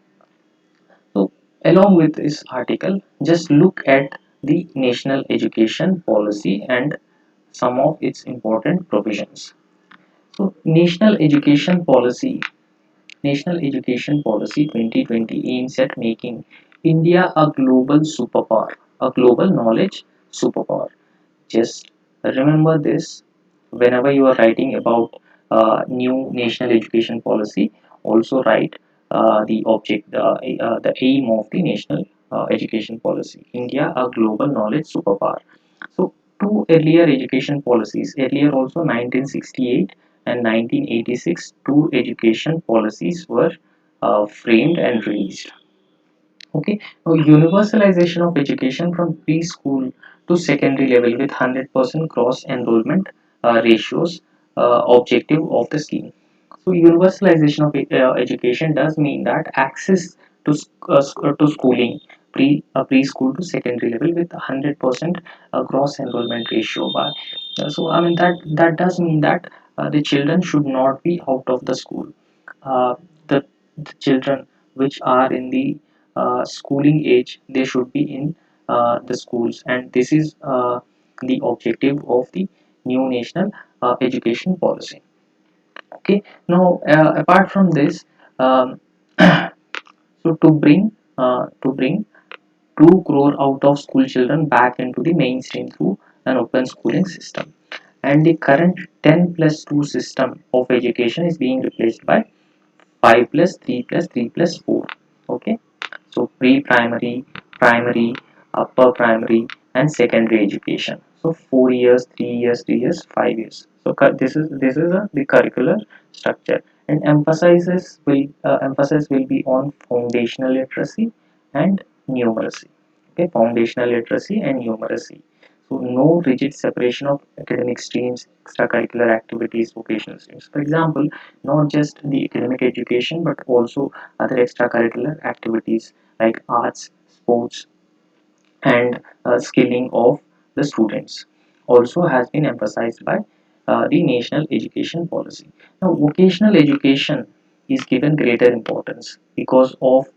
so along with this article, just look at the national education policy and some of its important provisions. So National Education Policy 2020 aims at making India a global superpower, a global knowledge superpower. Just remember this whenever you are writing about new national education policy. Also write the aim of the national education policy. India, a global knowledge superpower. So two earlier education policies, earlier also 1968 and 1986, two education policies were framed and released. Okay, now universalization of education from preschool to secondary level with 100% cross enrollment ratios, objective of the scheme. So universalization of education does mean that access to to schooling, preschool to secondary level with 100% gross enrollment ratio. By so I mean that does mean that the children should not be out of the school. uh, the children which are in the schooling age, they should be in the schools, and this is the objective of the new national education policy. Okay, now apart from this, um, so to bring 2 crore out of school children back into the mainstream through an open schooling system, and the current 10 plus 2 system of education is being replaced by 5 plus 3 plus 3 plus 4. Okay, so pre-primary, primary, upper primary, and secondary education. So 4 years, 3 years, 3 years, 5 years. So the curricular structure, and emphasis will be on foundational literacy and numeracy. Okay, foundational literacy and numeracy. So no rigid separation of academic streams, extracurricular activities, vocational streams. For example, not just the academic education but also other extracurricular activities like arts, sports, and skilling of the students also has been emphasized by the national education policy. Now, vocational education is given greater importance because of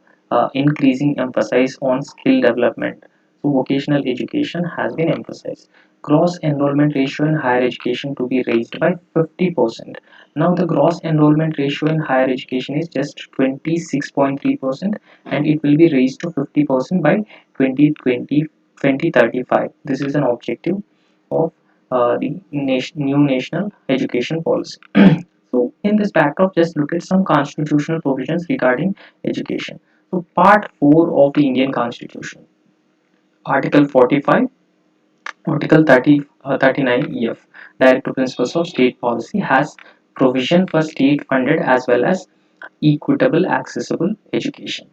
increasing emphasis on skill development. So vocational education has been emphasized. Gross enrollment ratio in higher education to be raised by 50%. Now the gross enrollment ratio in higher education is just 26.3%, and it will be raised to 50% by 2020 2035. This is an objective of the new national education policy. So in this backdrop, just look at some constitutional provisions regarding education. So part 4 of the Indian Constitution, Article 45, Article 39 EF, Directive Principles of State Policy, has provision for state funded as well as equitable accessible education.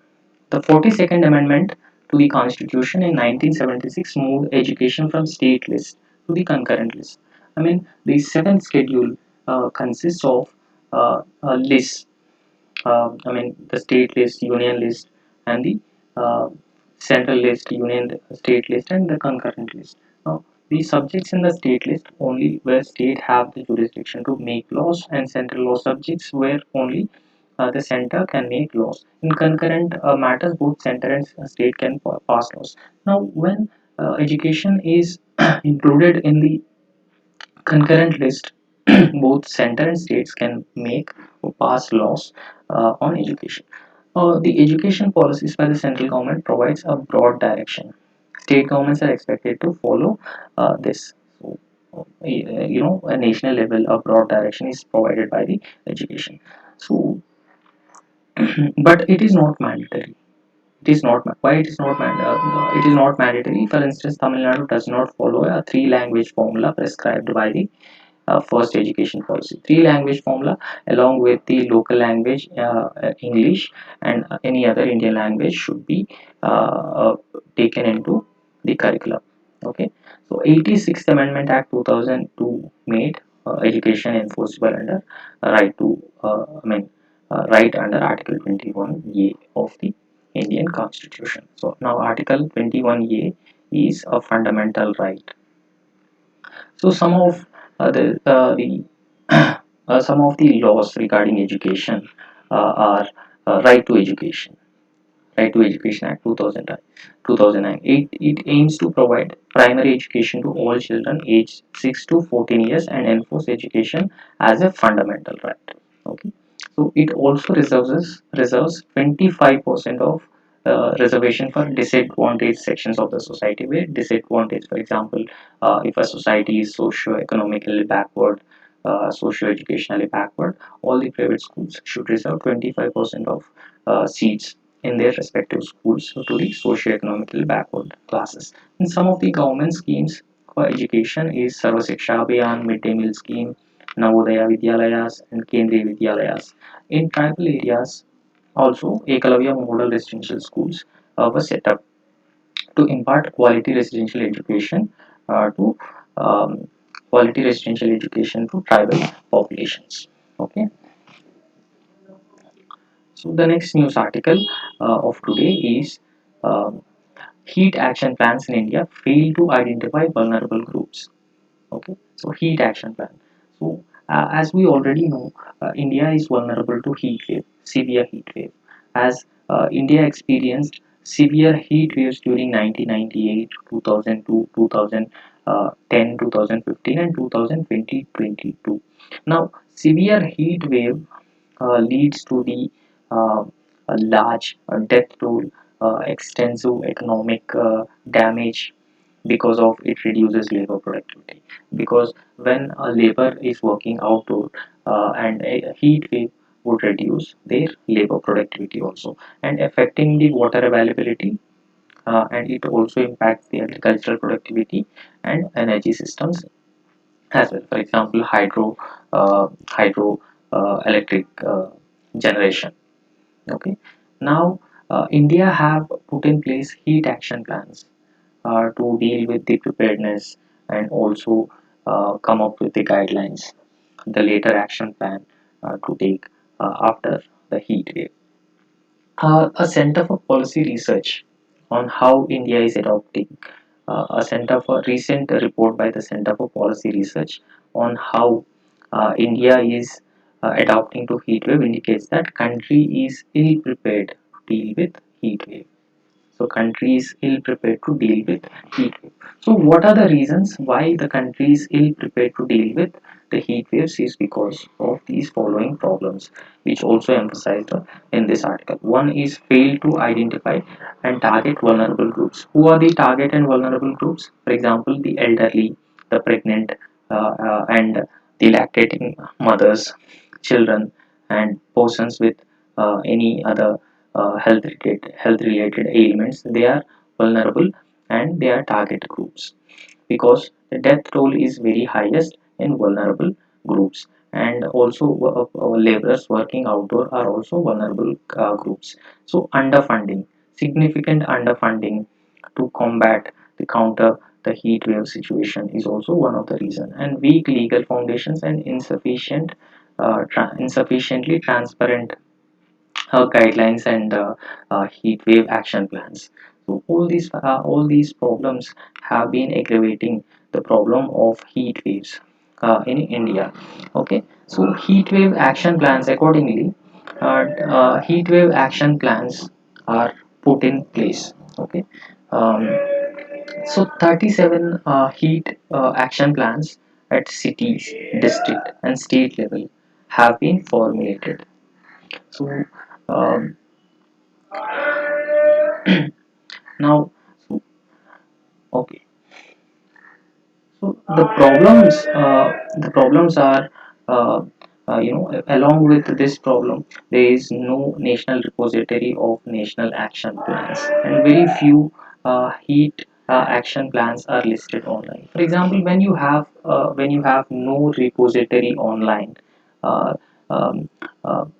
The 42nd Amendment to the Constitution in 1976 moved education from state list to the concurrent list. I mean, the seventh schedule consists of lists. I mean, the state list, union list, and the uh, central list, union state list, and the concurrent list. Now, the subjects in the state list only where state have the jurisdiction to make laws, and central law subjects where only the center can make laws. In concurrent matters, both center and state can pass laws. Now, when education is included in the concurrent list, both center and states can make or pass laws on education. The education policies by the central government provides a broad direction. State governments are expected to follow this. So, a national level, a broad direction is provided by the education. So, but it is not mandatory. It is not why it is not it is not mandatory. For instance, Tamil Nadu does not follow a three-language formula prescribed by the first education policy. Three-language formula, along with the local language, English, and any other Indian language, should be taken into the curriculum. Okay, so 86th Amendment Act 2002 made education enforceable under right to right under Article 21A of the Indian Constitution. So now Article 21A is a fundamental right. So the some of the laws regarding education are right to education. Right to Education Act 2009. It aims to provide primary education to all children aged 6 to 14 years and enforce education as a fundamental right. Okay. So it also reserves 25% of reservation for disadvantaged sections of the society, where disadvantaged, for example, if a society is socio-economically backward, socio-educationally backward, all the private schools should reserve 25% of seats in their respective schools to the socio-economically backward classes. And some of the government schemes for education is Sarva Shiksha Abhiyan, Midday Meal Scheme, Navodaya Vidyalayas, and Kendriya Vidyalayas. In tribal areas, also Ekalavya Model Residential Schools were set up to impart to um, quality residential education to tribal populations. Okay, so the next news article of today is um, heat action plans in India fail to identify vulnerable groups. Okay, so heat action plan. So as we already know, India is vulnerable to heat wave, severe heat wave, as India experienced severe heat waves during 1998, 2002, 2010, 2015, and 2020-22. Now severe heat wave leads to the a large death toll, extensive economic damage, because of it reduces labor productivity. Because when a labor is working outdoor, and a heat wave would reduce their labor productivity also, and affecting the water availability, and it also impacts the agricultural productivity and energy systems as well. For example, hydro electric generation. Okay, now India have put in place heat action plans to deal with the preparedness, and also come up with the guidelines, the later action plan to take after the heat wave. A Center for Policy Research on how India is adopting a center for recent report by the Center for Policy Research on how India is adapting to heat wave indicates that country is ill prepared to deal with heat wave. So country is ill prepared to deal with heat wave. So what are the reasons why the country is ill prepared to deal with the heat waves is because of these following problems, which also emphasized in this article. One is fail to identify and target vulnerable groups. Who are the target and vulnerable groups? For example, the elderly, the pregnant, and the lactating mothers, children, and persons with any other health related ailments. They are vulnerable and they are target groups because the death toll is very highest in vulnerable groups, and also laborers working outdoor are also vulnerable groups. So underfunding, significant underfunding to combat the counter the heat wave situation is also one of the reason, and weak legal foundations and insufficiently transparent guidelines and heat wave action plans. So all these problems have been aggravating the problem of heat waves in India. Okay, so heat wave action plans accordingly, heat wave action plans are put in place. Okay, um, so 37 heat action plans at cities, district, and state level have been formulated. So um, now, okay. So the problems are, uh, along with this problem, there is no national repository of national action plans, and very few heat action plans are listed online. For example, when you have no repository online, uh, um,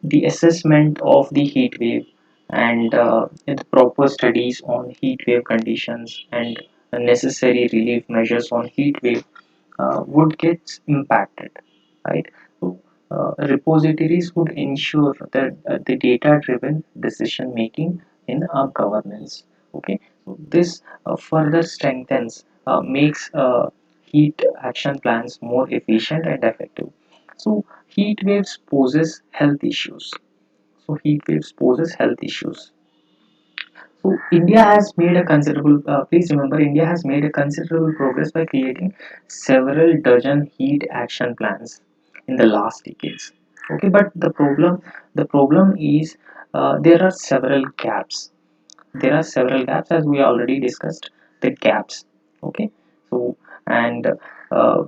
the assessment of the heat wave and the proper studies on heat wave conditions and necessary relief measures on heat wave would get impacted, right? So repositories would ensure that the data-driven decision making in our governance. Okay, so this further strengthens, makes heat action plans more efficient and effective. So heat waves poses health issues. So heat waves poses health issues. So India has made a considerable. Please remember, India has made a considerable progress by creating several dozen heat action plans in the last decades. Okay, but the problem is there are several gaps. There are several gaps, as we already discussed the gaps. Okay, so and uh,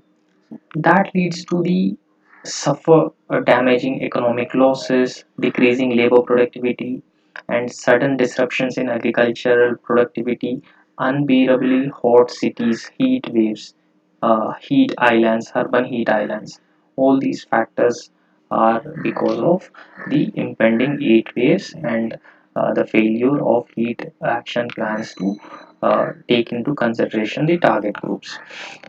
that leads to the suffer damaging economic losses, decreasing labor productivity, and sudden disruptions in agricultural productivity, unbearably hot cities, heat waves, heat islands, urban heat islands. All these factors are because of the impending heat waves and the failure of heat action plans to take into consideration the target groups.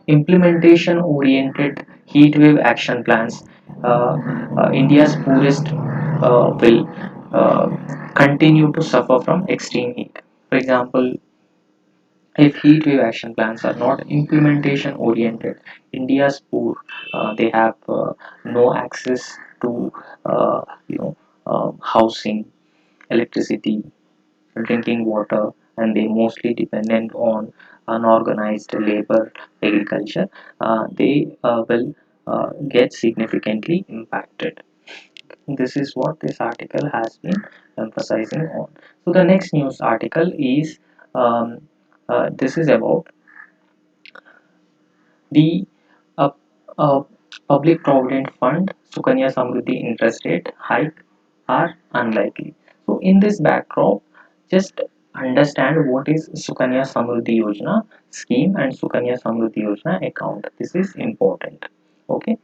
Implementation oriented heat wave action plans. uh, India's poorest will uh, continue to suffer from extreme heat. For example, if heat wave action plans are not implementation oriented, India's poor, they have no access to uh, housing, electricity, drinking water, and they mostly dependent on unorganized labor agriculture. They will get significantly impacted. This is what this article has been emphasizing on. So the next news article is, this is about the uh, uh, Public Provident Fund Sukanya Samruddhi interest rate hike are unlikely. So in this backdrop, just understand what is Sukanya Samruddhi Yojana scheme and Sukanya Samruddhi Yojana account. This is important. Okay.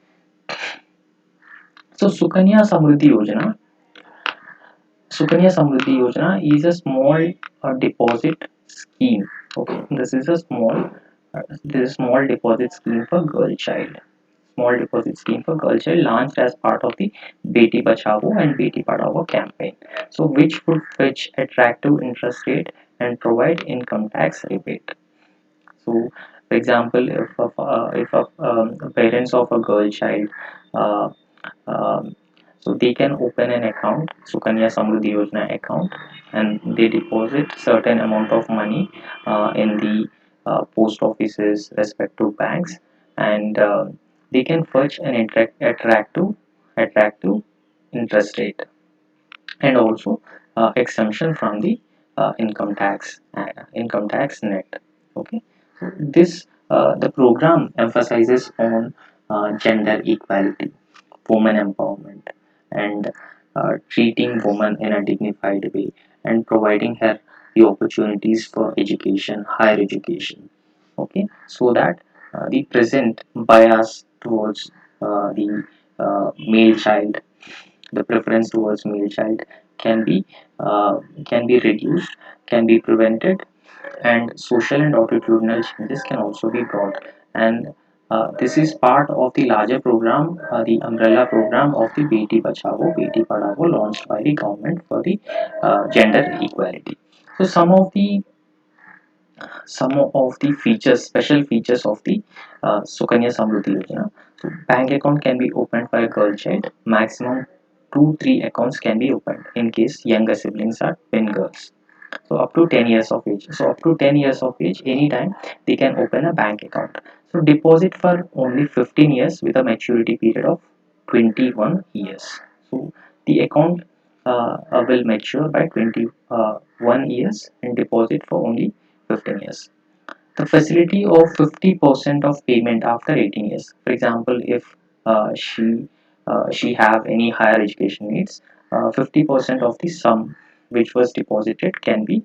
So Sukanya Samruddhi Yojana is a small deposit scheme. Okay, this is a small deposit scheme for girl child. Small deposit scheme for girl child launched as part of the Beti Bachao and Beti Padhao campaign. So which would fetch attractive interest rate and provide income tax rebate. So, for example, if parents of a girl child uh, um, So they can open an account, Sukanya Samruddhi Yojana account, and they deposit certain amount of money in the post offices, respective banks, and they can fetch an attractive interest rate, and also exemption from the income tax net. Okay, so this the program emphasizes on gender equality, women empowerment, and treating women in a dignified way, and providing her the opportunities for education, higher education. Okay, so that the present bias towards the male child, the preference towards male child can be uh, can be reduced, can be prevented, and social and attitudinal changes can also be brought. And this is part of the larger program, the umbrella program of the Beti Bachao, Beti Padhao, launched by the government for the gender equality. So some of the features, special features of the Sukanya Samruddhi Yojana. So bank account can be opened for a girl child. Maximum 2-3 accounts can be opened in case younger siblings are twin girls. So up to 10 years of age. So up to 10 years of age, anytime they can open a bank account. So deposit for only 15 years with a maturity period of 21 years. So the account will mature by 21 years and deposit for only 15 years. The facility of 50% of payment after 18 years. For example, if she have any higher education needs, 50% of the sum which was deposited can be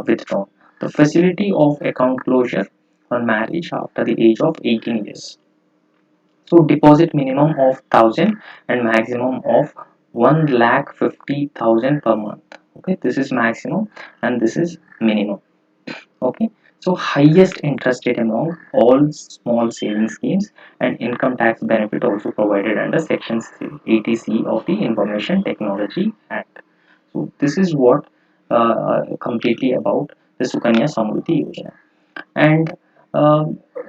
withdrawn. The facility of account closure on marriage after the age of 18 years. So deposit minimum of 1,000 and maximum of 1,50,000 per month. Okay, this is maximum and this is minimum. Okay, so highest interest rate among all small savings schemes, and income tax benefit also provided under section 80C of the Information Technology Act. So this is what completely about the Sukanya Samruddhi Yojana. And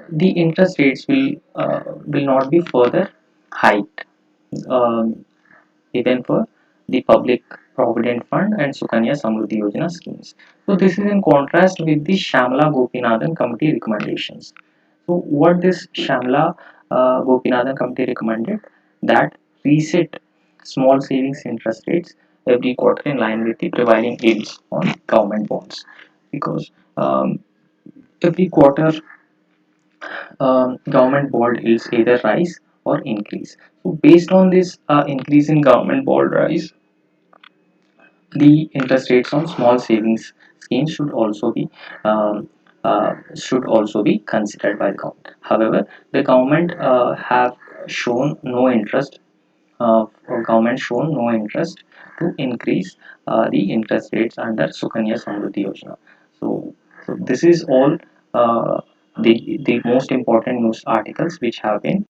the interest rates will not be further hiked, um, even for the Public Provident Fund and Sukanya Samruddhi Yojana schemes. So this is in contrast with the Shamla Gopinathan Committee recommendations. So what this Shamla Gopinathan Committee recommended, that reset small savings interest rates every quarter in line with the prevailing yields on government bonds, because every quarter government bond yields either rise or increase. So based on this increase in government bond rise, the interest rates on small savings schemes should also be considered by the government. However, the government have shown no interest. Government shown no interest to increase the interest rates under Sukanya Samruddhi Yojana. So, so this is all the most important news articles which have been